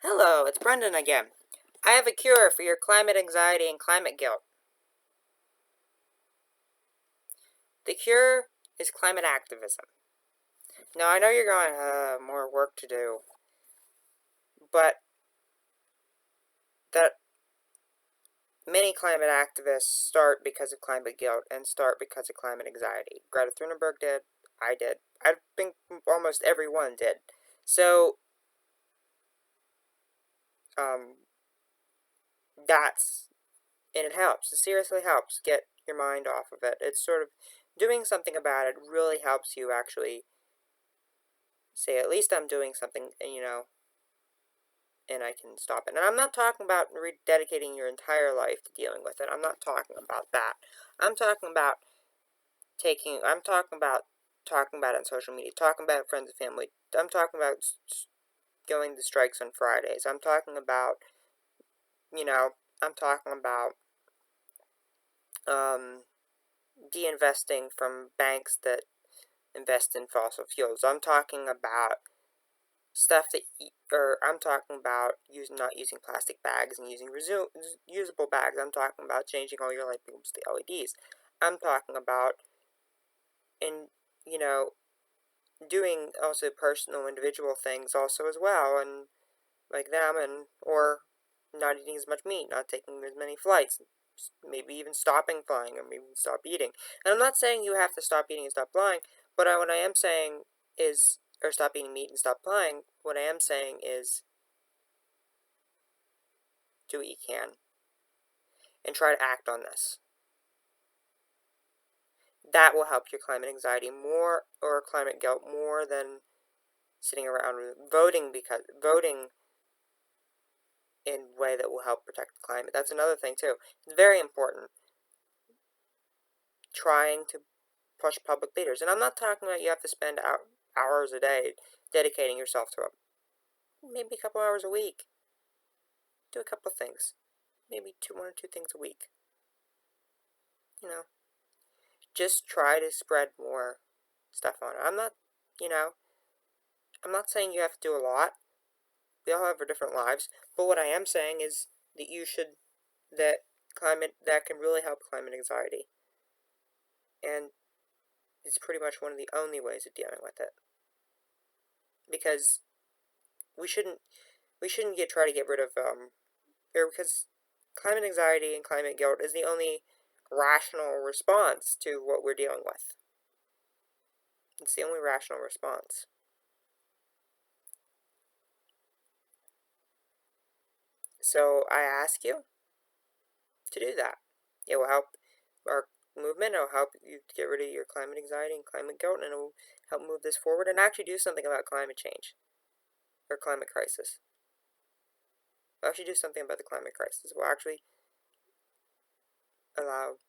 Hello, it's Brendan again. I have a cure for your climate anxiety and climate guilt. The cure is climate activism. Now, I know you're going, more work to do, but that many climate activists start because of climate guilt and start because of climate anxiety. Greta Thunberg did, I did. I think almost everyone did. So, um, and it helps. It seriously helps get your mind off of it. It's sort of doing something about it really helps you actually say, at least I'm doing something, and I can stop it. And I'm not talking about rededicating your entire life to dealing with it. I'm not talking about that. I'm talking about talking about it on social media, talking about it with friends and family. I'm talking about going to strikes on Fridays. I'm talking about, you know, I'm talking about, de-investing from banks that invest in fossil fuels. I'm talking about stuff that, or I'm talking about not using plastic bags and using usable bags. I'm talking about changing all your light bulbs to LEDs. I'm talking about, in you know, doing also personal individual things also as well, and like them, and or not eating as much meat, not taking as many flights, maybe even stopping flying, or maybe stop eating. And I'm not saying you have to stop eating and stop flying, but what I am saying is, or stop eating meat and stop flying. What I am saying is, do what you can and try to act on this. That will help your climate anxiety more, or climate guilt more, than sitting around voting in a way that will help protect the climate. That's another thing too. It's very important trying to push public leaders. And I'm not talking about you have to spend hours a day dedicating yourself to it. Maybe a couple hours a week. Do a couple things. Maybe one or two things a week. Just try to spread more stuff on it. I'm not saying you have to do a lot. We all have our different lives. But what I am saying is that that can really help climate anxiety. And it's pretty much one of the only ways of dealing with it. Because we shouldn't try to get rid of, because climate anxiety and climate guilt is the only rational response to what we're dealing with. It's the only rational response. So I ask you to do that. It will help our movement. It will help you get rid of your climate anxiety and climate guilt, and it will help move this forward and actually do something about climate change or climate crisis. We'll actually do something about the climate crisis. We'll actually allow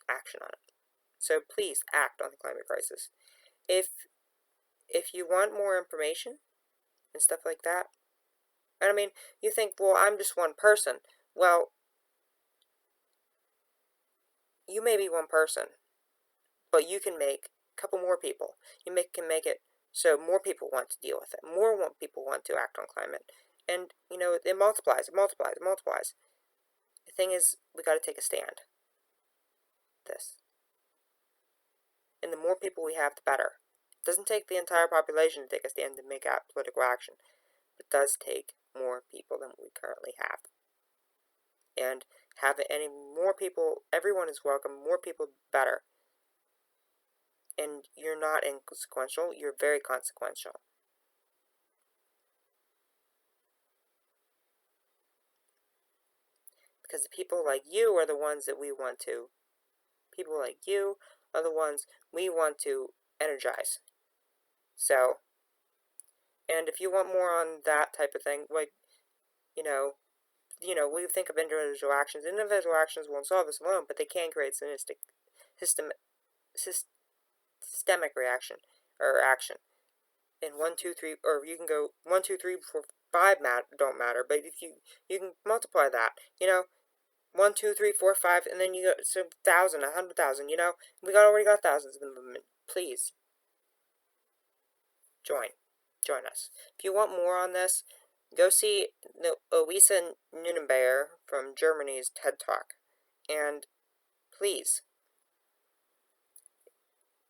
action on it. So please act on the climate crisis. If you want more information and stuff like that, and I mean, you think, well, I'm just one person. Well, you may be one person, but you can make a couple more people. Can make it so more people want to deal with it. More people want to act on climate. And, it multiplies, it multiplies, it multiplies. The thing is, we got to take a stand. And the more people we have, the better. It doesn't take the entire population to take a stand and make out political action. It does take more people than we currently have. And any more people, everyone is welcome. More people, better. And you're not inconsequential, you're very consequential. Because the people like you are the ones that we want to. People like you are the ones we want to energize. So, and if you want more on that type of thing, like, we think of individual actions. Individual actions won't solve this alone, but they can create systemic reaction or action. And 1, 2, 3, or you can go 1, 2, 3, 4, 5 don't matter, but if you can multiply that, 1, 2, 3, 4, 5, and then you go to 1,000, 100,000. We already got thousands in the movement. Please join us. If you want more on this, go see Elisa Nunenbeyer from Germany's TED Talk, and please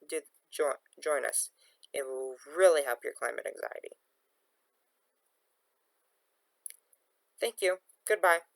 do join us. It will really help your climate anxiety. Thank you. Goodbye.